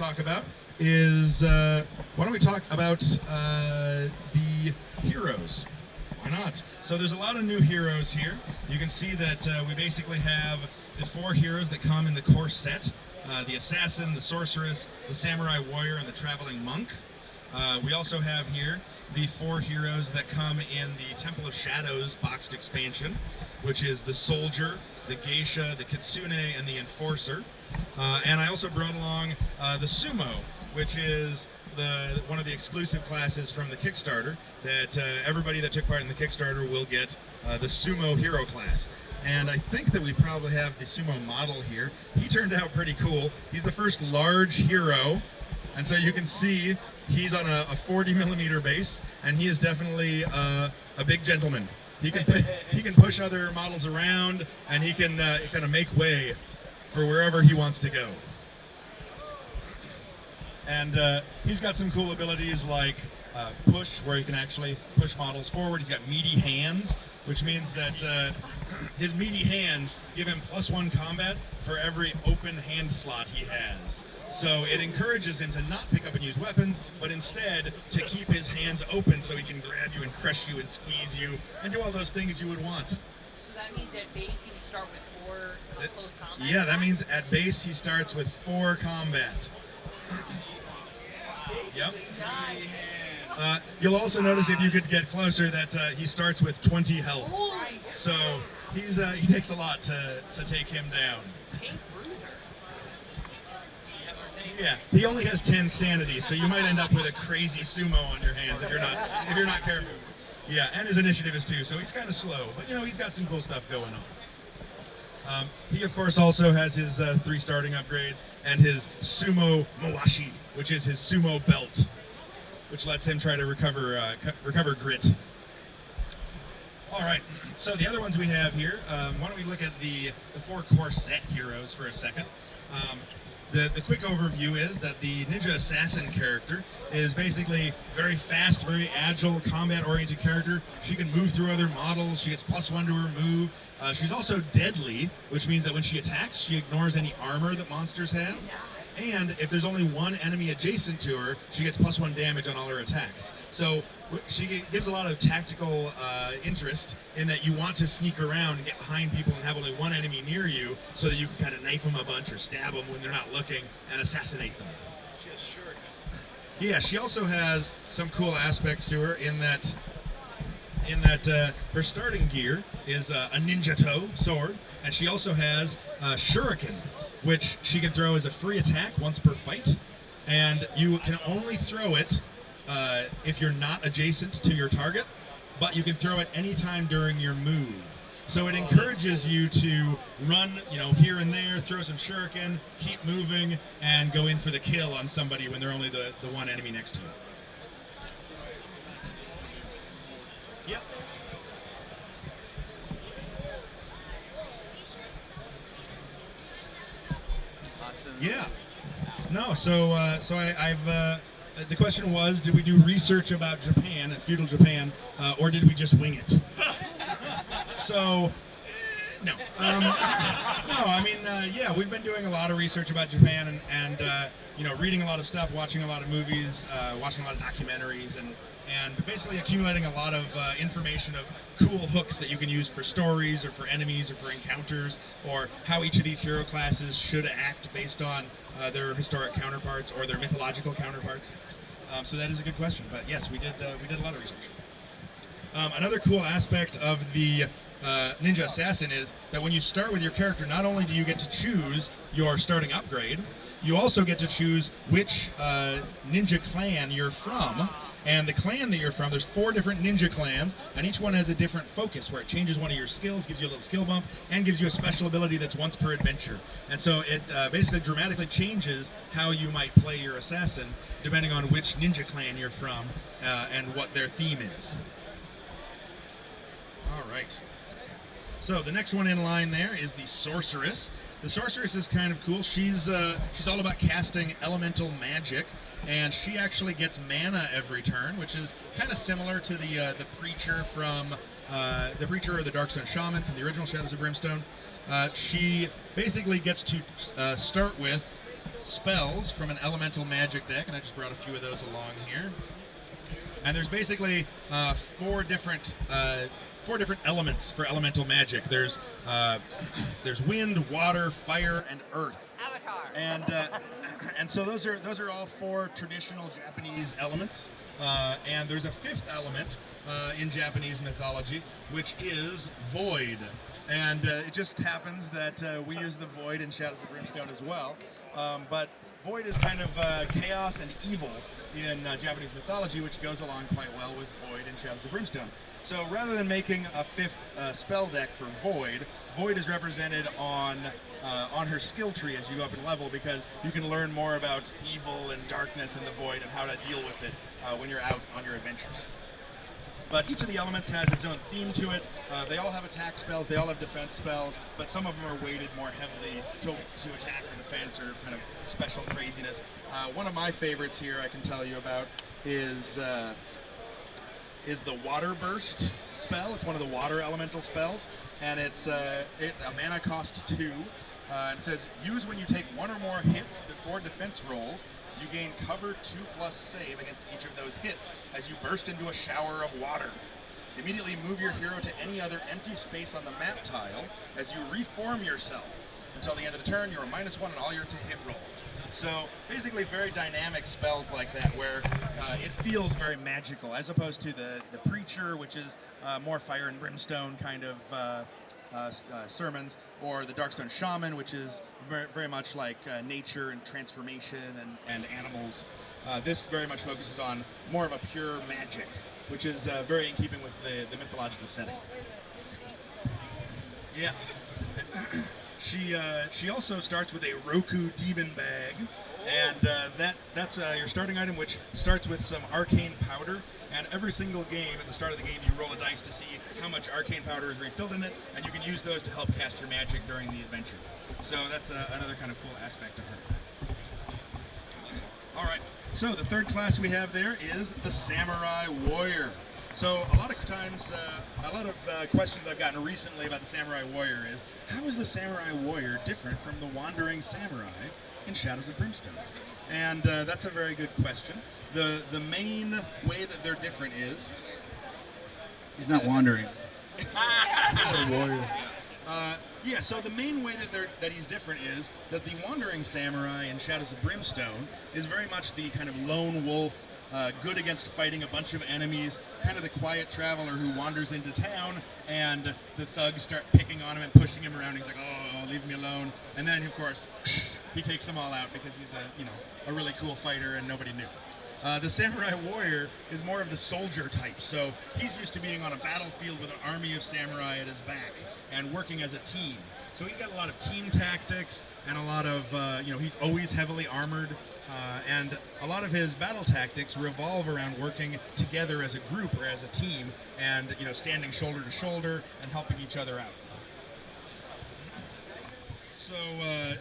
talk about is, why don't we talk about the heroes? Why not? So there's a lot of new heroes here. You can see that we basically have the 4 heroes that come in the core set. The assassin, the sorceress, the samurai warrior, and the traveling monk. We also have here the 4 heroes that come in the Temple of Shadows boxed expansion, which is the soldier, the Geisha, the Kitsune, and the enforcer. And I also brought along the sumo, which is one of the exclusive classes from the Kickstarter that everybody that took part in the Kickstarter will get the sumo hero class. And I think that we probably have the sumo model here. He turned out pretty cool. He's the first large hero, and so you can see he's on a 40mm base, and he is definitely a big gentleman. He can push other models around, and he can kind of make way for wherever he wants to go. And he's got some cool abilities like push, where he can actually push models forward. He's got meaty hands, which means that his meaty hands give him +1 combat for every open hand slot he has. So it encourages him to not pick up and use weapons, but instead to keep his hands open so he can grab you and crush you and squeeze you and do all those things you would want. So that means at base he would start with 4 close combat? Yeah, that means at base he starts with 4 combat. Yep. You'll also notice, if you could get closer, that he starts with 20 health. So he takes a lot to take him down. Yeah, he only has 10 sanity, so you might end up with a crazy sumo on your hands if you're not careful. Yeah, and his initiative is 2, so he's kind of slow, but you know, he's got some cool stuff going on. He of course also has his 3 starting upgrades and his sumo moashi, which is his sumo belt, which lets him try to recover grit. All right, so the other ones we have here, why don't we look at the 4 core set heroes for a second. The quick overview is that the Ninja Assassin character is basically very fast, very agile, combat-oriented character. She can move through other models. She gets +1 to her move. She's also deadly, which means that when she attacks, she ignores any armor that monsters have. And if there's only 1 enemy adjacent to her, she gets +1 damage on all her attacks. So she gives a lot of tactical interest in that you want to sneak around and get behind people and have only 1 enemy near you so that you can kind of knife them a bunch or stab them when they're not looking and assassinate them. Yeah, she also has some cool aspects to her in that her starting gear is a ninja toe sword, and she also has shuriken, which she can throw as a free attack once per fight, and you can only throw it if you're not adjacent to your target, but you can throw it anytime during your move. So it encourages you to run, here and there, throw some shuriken, keep moving, and go in for the kill on somebody when they're only the 1 enemy next to you. Yep. Yeah. No, so I've the question was, did we do research about Japan and feudal Japan, or did we just wing it? So, no. No, I mean, yeah, we've been doing a lot of research about Japan and reading a lot of stuff, watching a lot of movies, watching a lot of documentaries, and basically accumulating a lot of information of cool hooks that you can use for stories or for enemies or for encounters, or how each of these hero classes should act based on their historic counterparts or their mythological counterparts. So that is a good question, but yes, we did a lot of research. Another cool aspect of the Ninja Assassin is that when you start with your character, not only do you get to choose your starting upgrade, you also get to choose which ninja clan you're from. And the clan that you're from, there's 4 different ninja clans, and each one has a different focus, where it changes one of your skills, gives you a little skill bump, and gives you a special ability that's once per adventure. And so it basically dramatically changes how you might play your assassin, depending on which ninja clan you're from and what their theme is. All right. So the next one in line there is the Sorceress. The Sorceress is kind of cool. She's all about casting elemental magic, and she actually gets mana every turn, which is kind of similar to the Preacher from the Preacher or the Darkstone Shaman from the original Shadows of Brimstone. She basically gets to start with spells from an elemental magic deck, and I just brought a few of those along here. And there's basically four different elements for elemental magic. There's wind, water, fire, and earth. Avatar. And so those are all four traditional Japanese elements. And there's a fifth element in Japanese mythology, which is void. And it just happens that we use the void in Shadows of Brimstone as well. But void is kind of chaos and evil in Japanese mythology, which goes along quite well with void in Shadows of Brimstone. So rather than making a fifth spell deck for void, void is represented on her skill tree as you go up in level, because you can learn more about evil and darkness in the void and how to deal with it when you're out on your adventures. But each of the elements has its own theme to it. They all have attack spells, they all have defense spells, but some of them are weighted more heavily to attack or defense or kind of special craziness. One of my favorites here I can tell you about is the Water Burst spell. It's one of the water elemental spells, and it's a mana cost 2. And it says, use when you take one or more hits before defense rolls. You gain cover 2+ save against each of those hits as you burst into a shower of water. Immediately move your hero to any other empty space on the map tile as you reform yourself. Until the end of the turn, you're a -1 on all your to-hit rolls. So basically very dynamic spells like that, where it feels very magical, as opposed to the Preacher, which is more fire and brimstone kind of sermons, or the Darkstone Shaman, which is very much like nature and transformation and animals. This very much focuses on more of a pure magic, which is very in keeping with the mythological setting. Yeah. She also starts with a Roku Demon Bag, and that's your starting item, which starts with some arcane powder. And every single game, at the start of the game, you roll a dice to see how much arcane powder is refilled in it, and you can use those to help cast your magic during the adventure. So that's another kind of cool aspect of her. All right, so the third class we have there is the Samurai Warrior. So a lot of times, questions I've gotten recently about the Samurai Warrior is, how is the Samurai Warrior different from the Wandering Samurai in Shadows of Brimstone? And that's a very good question. The main way that they're different is... He's not wandering. He's a warrior. Yeah, so the main way that he's different is that the Wandering Samurai in Shadows of Brimstone is very much the kind of lone wolf, good against fighting a bunch of enemies, kind of the quiet traveler who wanders into town, and the thugs start picking on him and pushing him around. He's like, oh, leave me alone. And then, of course, he takes them all out because he's a really cool fighter and nobody knew. The Samurai Warrior is more of the soldier type, so he's used to being on a battlefield with an army of samurai at his back and working as a team. So he's got a lot of team tactics and a lot of, he's always heavily armored, and a lot of his battle tactics revolve around working together as a group or as a team and, standing shoulder to shoulder and helping each other out.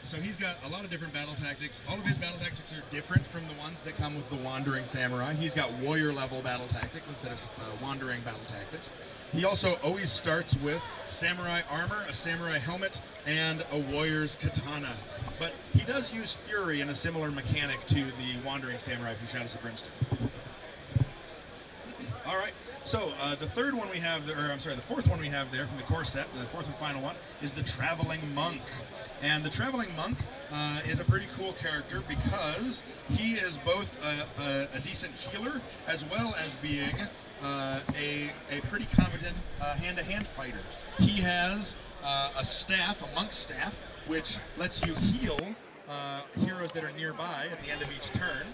So he's got a lot of different battle tactics. All of his battle tactics are different from the ones that come with the Wandering Samurai. He's got warrior level battle tactics instead of wandering battle tactics. He also always starts with samurai armor, a samurai helmet, and a warrior's katana. But he does use fury in a similar mechanic to the Wandering Samurai from Shadows of Brimstone. All right. So the fourth one we have there from the core set, the fourth and final one, is the Traveling Monk. And the Traveling Monk is a pretty cool character because he is both a decent healer as well as being a pretty competent hand-to-hand fighter. He has a staff, a monk's staff, which lets you heal heroes that are nearby at the end of each turn.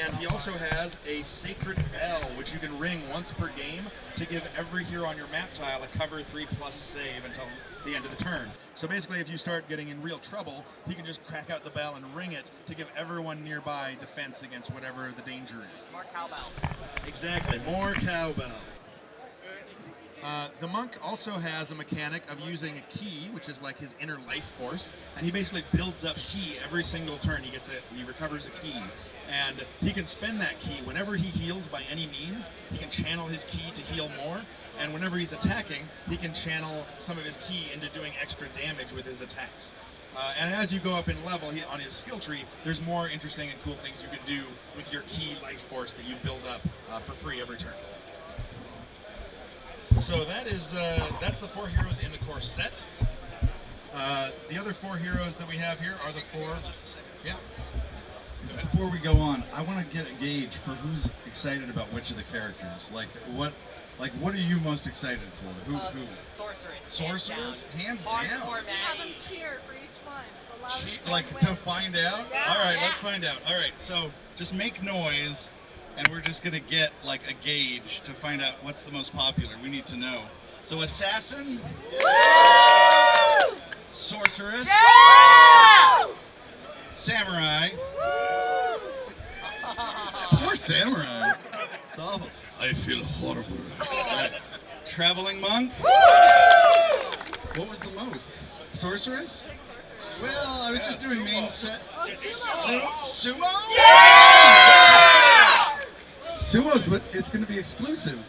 And he also has a Sacred Bell, which you can ring once per game to give every hero on your map tile a cover 3+ save until the end of the turn. So basically, if you start getting in real trouble, he can just crack out the bell and ring it to give everyone nearby defense against whatever the danger is. More cowbell. Exactly, more cowbell. The monk also has a mechanic of using a key, which is like his inner life force, and he basically builds up key every single turn. He recovers a key, and he can spend that key whenever he heals by any means. He can channel his key to heal more, and whenever he's attacking, he can channel some of his key into doing extra damage with his attacks. And as you go up in level on his skill tree, there's more interesting and cool things you can do with your key life force that you build up for free every turn. So that's the 4 heroes in the core set. The other 4 heroes that we have here are the 4. Yeah. Before we go on, I want to get a gauge for who's excited about which of the characters. Like what are you most excited for? Who? Sorceress. Sorceress, hands Hardcore down. mage. Have them cheer for each one. The loudest one Like wins. to find out? Yeah. All right, Yeah. let's find out. All right, so just make noise, and we're just gonna get like a gauge to find out what's the most popular. We need to know. So assassin, sorceress, samurai. Poor samurai. It's awful. I feel horrible. Right. Traveling monk. What was the most? Sorceress? Big sorcerer. Well, I was just doing main set. Oh, sumo. Sumo? Sumo's, but it's going to be exclusive.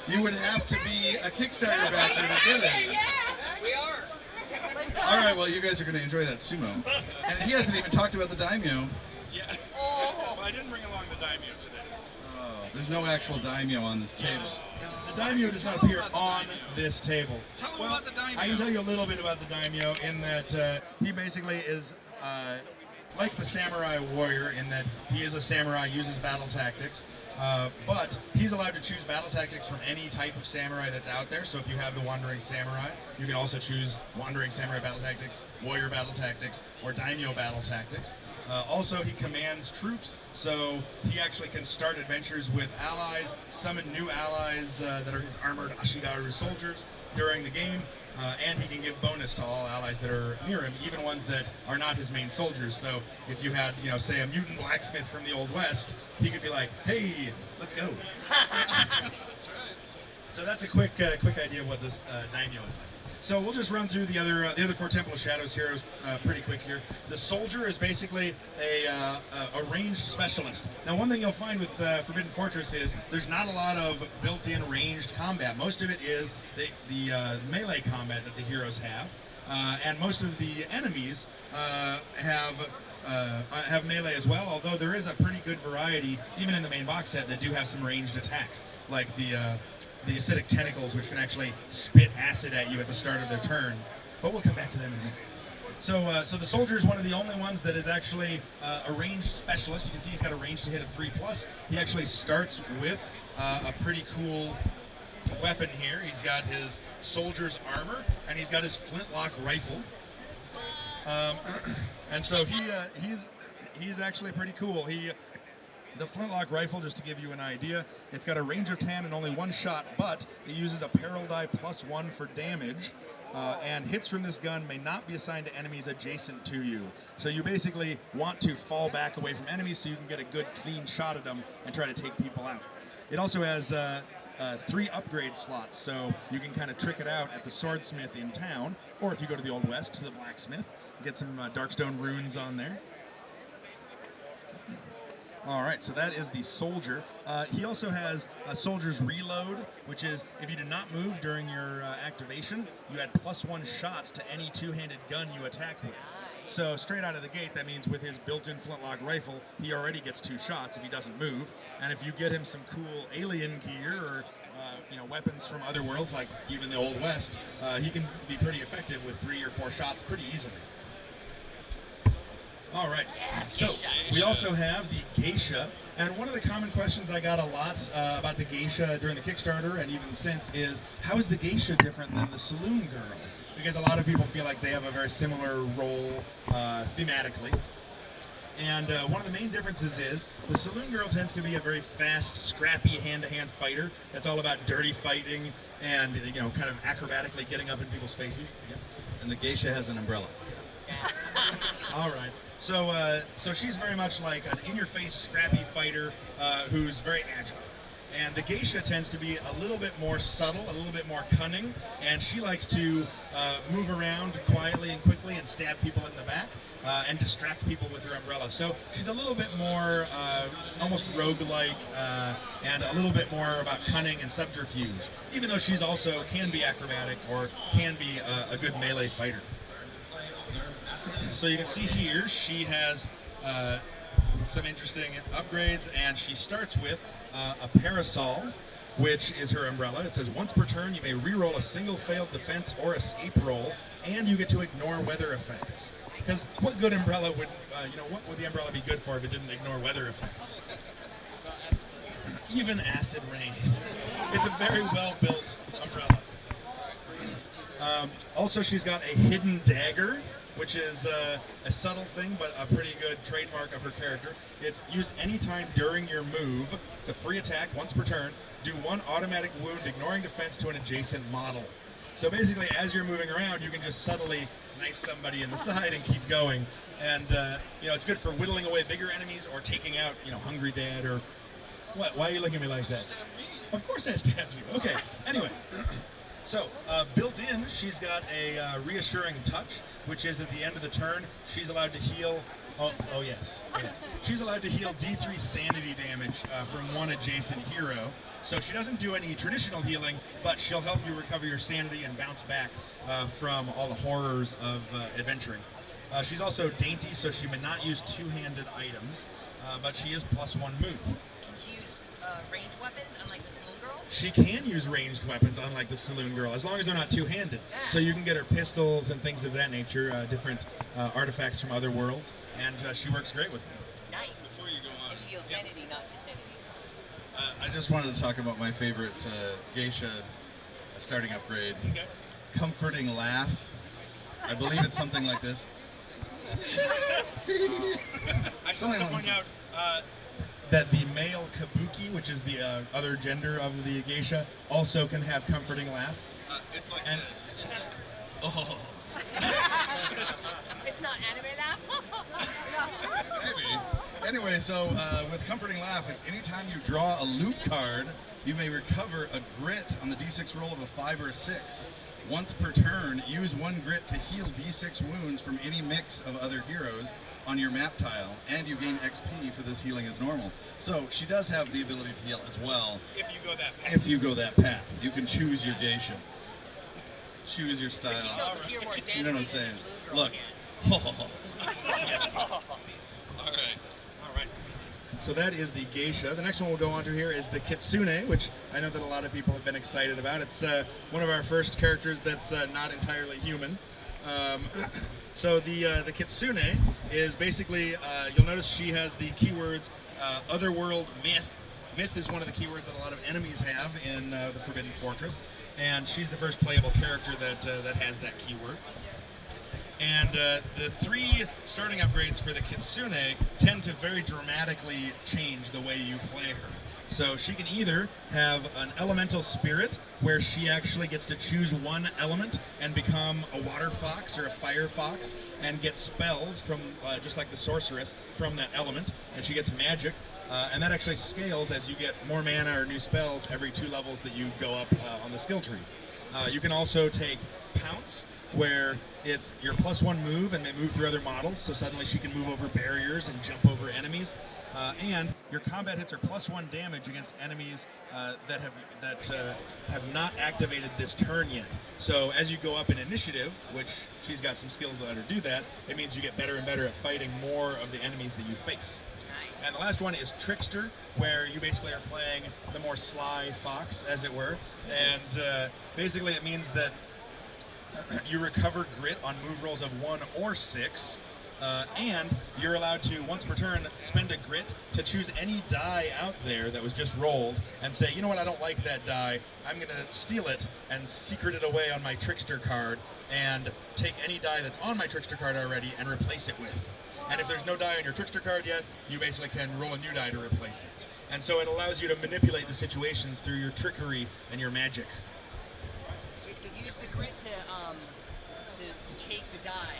You would have to be a Kickstarter backer to get it. We are. Like All right, well, you guys are going to enjoy that sumo. And he hasn't even talked about the daimyo. Yeah. Well, I didn't bring along the daimyo today. Oh, there's no actual daimyo on this table. The daimyo does not appear on this table. Tell me about the daimyo. I can tell you a little bit about the daimyo in that he basically is like the samurai warrior in that he is a samurai, uses battle tactics, but he's allowed to choose battle tactics from any type of samurai that's out there. So if you have the Wandering Samurai, you can also choose Wandering Samurai battle tactics, warrior battle tactics, or daimyo battle tactics. Also, he commands troops, so he actually can start adventures with allies, summon new allies that are his armored Ashigaru soldiers during the game, and he can give bonus to all allies that are near him, even ones that are not his main soldiers. So if you had, say, a mutant blacksmith from the Old West, he could be like, "Hey, let's go." So that's a quick idea of what this daimyo is like. So we'll just run through the other 4 Temple of Shadows heroes pretty quick here. The soldier is basically a ranged specialist. Now, one thing you'll find with Forbidden Fortress is there's not a lot of built-in ranged combat. Most of it is the melee combat that the heroes have, and most of the enemies have melee as well. Although there is a pretty good variety, even in the main box set, that do have some ranged attacks, like the acidic tentacles, which can actually spit acid at you at the start of their turn. But we'll come back to them in a minute. So the soldier is one of the only ones that is actually a ranged specialist. You can see he's got a range to hit of 3+. He actually starts with a pretty cool weapon here. He's got his soldier's armor, and he's got his Flintlock Rifle. And so he's actually pretty cool. The Flintlock Rifle, just to give you an idea, it's got a range of 10 and only 1 shot, but it uses a peril die +1 for damage, and hits from this gun may not be assigned to enemies adjacent to you. So you basically want to fall back away from enemies so you can get a good clean shot at them and try to take people out. It also has 3 upgrade slots, so you can kind of trick it out at the swordsmith in town, or if you go to the Old West, to the blacksmith, get some Darkstone runes on there. All right, so that is the soldier. He also has a soldier's reload, which is if you do not move during your activation, you add +1 shot to any 2-handed gun you attack with. So straight out of the gate, that means with his built-in Flintlock Rifle, he already gets 2 shots if he doesn't move. And if you get him some cool alien gear or weapons from other worlds, like even the Old West, he can be pretty effective with 3 or 4 shots pretty easily. All right, so we also have the Geisha, and one of the common questions I got a lot about the Geisha during the Kickstarter and even since is, how is the Geisha different than the Saloon Girl? Because a lot of people feel like they have a very similar role thematically. And one of the main differences is the Saloon Girl tends to be a very fast, scrappy hand-to-hand fighter. That's all about dirty fighting and kind of acrobatically getting up in people's faces. Yeah. And the Geisha has an umbrella. All right. So she's very much like an in-your-face, scrappy fighter who's very agile. And the Geisha tends to be a little bit more subtle, a little bit more cunning, and she likes to move around quietly and quickly and stab people in the back and distract people with her umbrella. So she's a little bit more almost rogue-like and a little bit more about cunning and subterfuge, even though she's also can be acrobatic or can be a good melee fighter. So you can see here she has some interesting upgrades, and she starts with a parasol, which is her umbrella. It says once per turn you may reroll a single failed defense or escape roll, and you get to ignore weather effects. Because what good umbrella would, what would the umbrella be good for if it didn't ignore weather effects? Even acid rain. It's a very well-built umbrella. Also, she's got a hidden dagger, which is a subtle thing, but a pretty good trademark of her character. It's used anytime during your move. It's a free attack, once per turn. Do one automatic wound, ignoring defense to an adjacent model. So basically, as you're moving around, you can just subtly knife somebody in the side and keep going. And, it's good for whittling away bigger enemies or taking out, Hungry Dad or... What? Why are you looking at me like that? Of course I stabbed you. Okay, anyway. So, built in, she's got a reassuring touch, which is at the end of the turn, she's allowed to heal. Oh yes. She's allowed to heal D3 sanity damage from one adjacent hero. So she doesn't do any traditional healing, but she'll help you recover your sanity and bounce back from all the horrors of adventuring. She's also dainty, so she may not use two-handed items, but she is +1 move. Can she use ranged weapons, unlike the Saloon Girl? She can use ranged weapons, unlike the Saloon Girl, as long as they're not two-handed. Yeah. So you can get her pistols and things of that nature, different artifacts from other worlds, and she works great with them. Nice. Before you go on, And she heals sanity, not just sanity. I just wanted to talk about my favorite Geisha starting upgrade. Okay. Comforting laugh. I believe it's something like this. I should also point out, That the male kabuki, which is the other gender of the geisha, also can have comforting laugh. It's like And- this. Oh. It's not anime laugh. Maybe. Anyway, so with Comforting Laugh, it's anytime you draw a loot card, you may recover a grit on the D6 roll of a 5 or a 6. Once per turn, use 1 grit to heal D6 wounds from any mix of other heroes on your map tile, and you gain XP for this healing as normal. So she does have the ability to heal as well. if you go that path. If you go that path, you can choose your geisha. Choose your But she style. knows to cure more sanity You know what I'm than the saying? Saloon Girl Look. can. All right. All right. So that is the geisha. The next one we'll go on to here is the Kitsune, which I know that a lot of people have been excited about. It's one of our first characters that's not entirely human. So the Kitsune is basically, you'll notice she has the keywords Otherworld, Myth. Myth is one of the keywords that a lot of enemies have in the Forbidden Fortress, and she's the first playable character that has that keyword. And the 3 starting upgrades for the Kitsune tend to very dramatically change the way you play her. So she can either have an elemental spirit, where she actually gets to choose one element and become a water fox or a fire fox and get spells from, just like the sorceress, from that element, and she gets magic. And that actually scales as you get more mana or new spells every 2 levels that you go up on the skill tree. You can also take Pounce, where it's your +1 move and may move through other models, so suddenly she can move over barriers and jump over enemies. And your combat hits are +1 damage against enemies that have not activated this turn yet. So as you go up in initiative, which she's got some skills that let her do that, it means you get better and better at fighting more of the enemies that you face. Nice. And the last one is Trickster, where you basically are playing the more sly fox, as it were. And basically it means that you recover grit on move rolls of 1 or 6, and you're allowed to, once per turn, spend a grit to choose any die out there that was just rolled and say, you know what, I don't like that die, I'm going to steal it and secret it away on my Trickster card and take any die that's on my Trickster card already and replace it with. And if there's no die on your Trickster card yet, you basically can roll a new die to replace it. And so it allows you to manipulate the situations through your trickery and your magic. Wait, so if you use the grit to take the die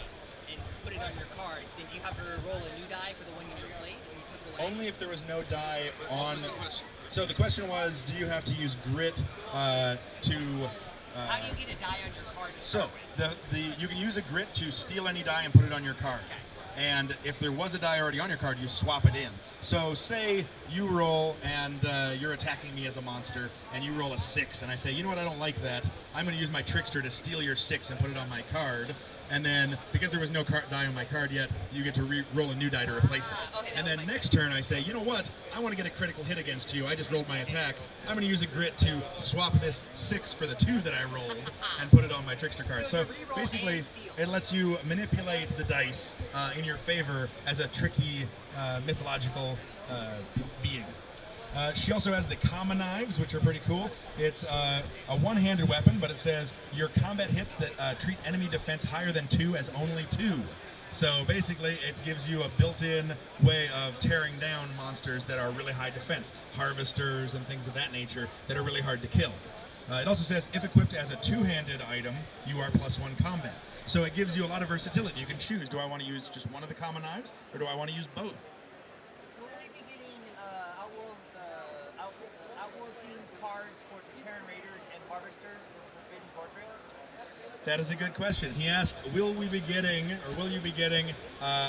and put it on your card, then do you have to roll a new die for the one you replaced when you took it away? Only if there was no die on... What's the question? So the question was, do you have to use grit to... How do you get a die on your card to So start with? you can use a grit to steal any die and put it on your card. And if there was a die already on your card, you swap it in. So say you roll and you're attacking me as a monster, and you roll a 6, and I say, you know what, I don't like that. I'm going to use my Trickster to steal your 6 and put it on my card. and then because there was no die on my card yet, you get to roll a new die to replace it. And then next turn I say, you know what? I want to get a critical hit against you. I just rolled my attack. I'm going to use a grit to swap this 6 for the 2 that I rolled and put it on my trickster card. So basically, it lets you manipulate the dice in your favor as a tricky mythological being. She also has the common knives, which are pretty cool. It's a one-handed weapon, but it says your combat hits that treat enemy defense higher than 2 as only 2. So basically, it gives you a built-in way of tearing down monsters that are really high defense, harvesters and things of that nature that are really hard to kill. It also says if equipped as a two-handed item, you are +1 combat. So it gives you a lot of versatility. You can choose, do I want to use just one of the common knives, or do I want to use both? Will we be getting Outworld-themed cards for Terran Raiders and Harvesters for Forbidden Fortress? That is a good question. He asked, will you be getting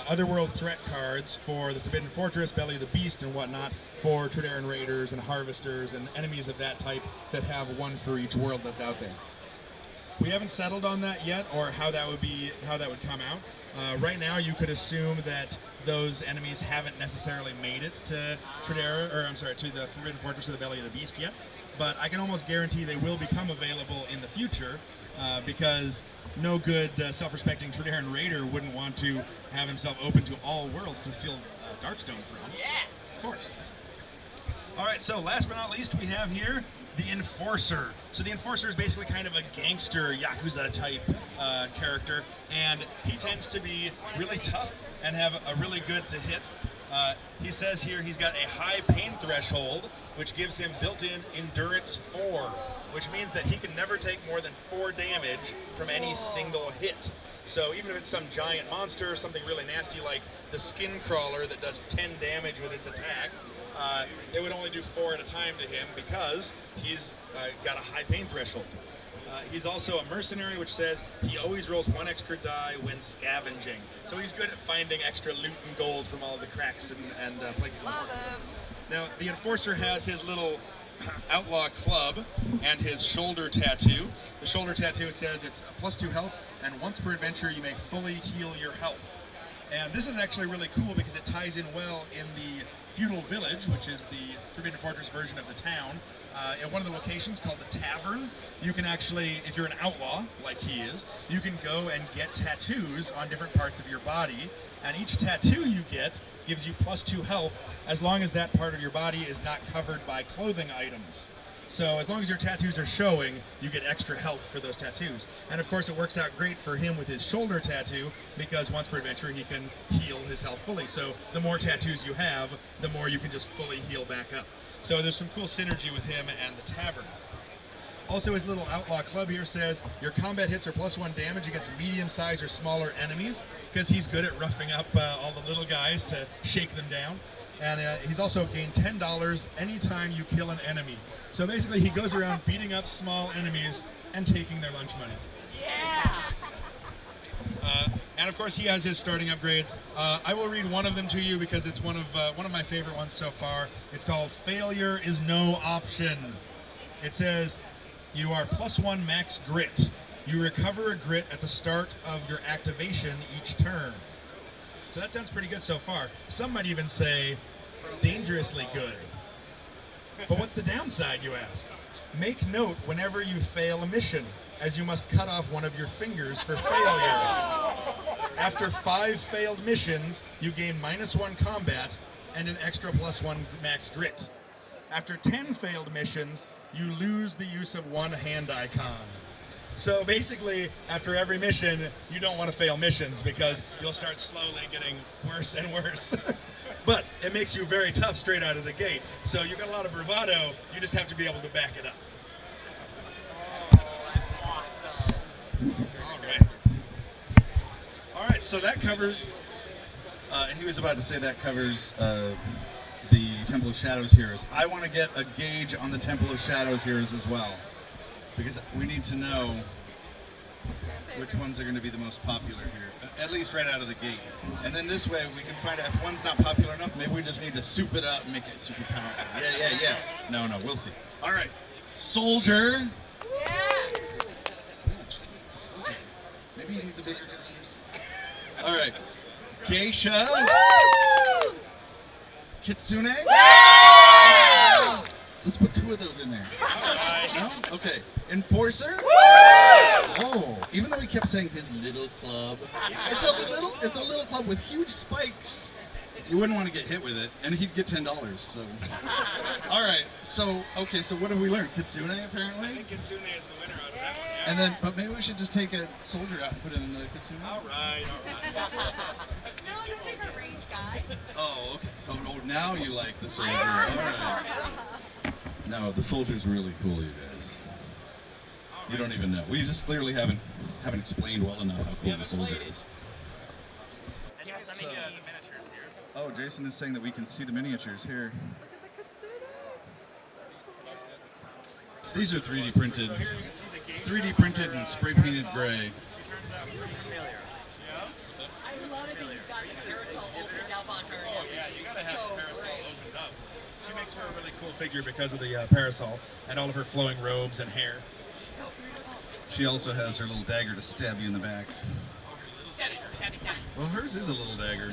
Otherworld threat cards for the Forbidden Fortress, Belly of the Beast, and whatnot for Tredaran Raiders and Harvesters and enemies of that type that have one for each world that's out there. We haven't settled on that yet, or how that would come out. Right now, you could assume that those enemies haven't necessarily made it to to the Forbidden Fortress or the Belly of the Beast yet. But I can almost guarantee they will become available in the future, because no good self-respecting Tredaran Raider wouldn't want to have himself open to all worlds to steal Darkstone from. Yeah! Of course. All right, so last but not least, we have here the Enforcer. So the Enforcer is basically kind of a gangster Yakuza type character, and he tends to be really tough and have a really good to hit. He says here he's got a high pain threshold, which gives him built-in endurance 4, which means that he can never take more than 4 damage from any single hit. So even if it's some giant monster or something really nasty like the Skin Crawler that does 10 damage with its attack, it would only do 4 at a time to him because he's got a high pain threshold. He's also a mercenary, which says he always rolls 1 extra die when scavenging. So he's good at finding extra loot and gold from all the cracks and places. Now, the Enforcer has his little outlaw club and his shoulder tattoo. The shoulder tattoo says it's a +2 health, and once per adventure you may fully heal your health. And this is actually really cool because it ties in well in the feudal village, which is the Forbidden Fortress version of the town. At one of the locations called the Tavern, you can actually, if you're an outlaw, like he is, you can go and get tattoos on different parts of your body, and each tattoo you get gives you +2 health as long as that part of your body is not covered by clothing items. So as long as your tattoos are showing, you get extra health for those tattoos. And of course it works out great for him with his shoulder tattoo, because once per adventure he can heal his health fully. So the more tattoos you have, the more you can just fully heal back up. So there's some cool synergy with him and the Tavern. Also, his little outlaw club here says your combat hits are +1 damage against medium-sized or smaller enemies, because he's good at roughing up all the little guys to shake them down. And he's also gained $10 anytime you kill an enemy. So basically, he goes around beating up small enemies and taking their lunch money. Yeah! And of course, he has his starting upgrades. I will read one of them to you because it's one of my favorite ones so far. It's called "Failure is No Option." It says, you are +1 max grit. You recover a grit at the start of your activation each turn. So that sounds pretty good so far. Some might even say dangerously good. But what's the downside, you ask? Make note whenever you fail a mission, as you must cut off one of your fingers for failure. After 5 failed missions, you gain -1 combat and an extra +1 max grit. After 10 failed missions, you lose the use of 1 hand icon. So basically, after every mission, you don't want to fail missions because you'll start slowly getting worse and worse. But it makes you very tough straight out of the gate. So you've got a lot of bravado, you just have to be able to back it up. All right, so that covers... He was about to say that covers the Temple of Shadows heroes. I want to get a gauge on the Temple of Shadows heroes as well, because we need to know which ones are going to be the most popular here, at least right out of the gate. And then this way we can find out if one's not popular enough, maybe we just need to soup it up and make it super powerful. Yeah. No, we'll see. All right. Soldier. Yeah! Soldier. Maybe he needs a bigger gun or something. All right. Geisha. Kitsune. Let's put 2 of those in there. No? Okay. Enforcer. Oh, even though he kept saying his little club, it's a little club with huge spikes. You wouldn't want to get hit with it, and he'd get $10. So, all right. So, okay. So, what have we learned? Kitsune, apparently. I think Kitsune is the winner out of that one. Yeah. And then, but maybe we should just take a soldier out and put it in the Kitsune. All right. No, don't take our range guy. Oh, okay. So, now you like the soldier. All right. No, the soldier's really cool, you guys. You don't even know. We just clearly haven't explained well enough how cool the soldier is. And yes, let me get the miniatures here. Oh, Jason is saying that we can see the miniatures here. Look at the Kitsune. So cool. These are 3D printed. So here you can see the Geisha. 3D printed and spray painted gray. She turned out pretty familiar. Yeah? I love it that you've got the carousel opened up on her. Oh yeah, you gotta have So the parasol great. opened up. She makes for a really cool figure because of the parasol and all of her flowing robes and hair. She's so beautiful. She also has her little dagger to stab you in the back. Stabby, stabby, stabby. Well, hers is a little dagger.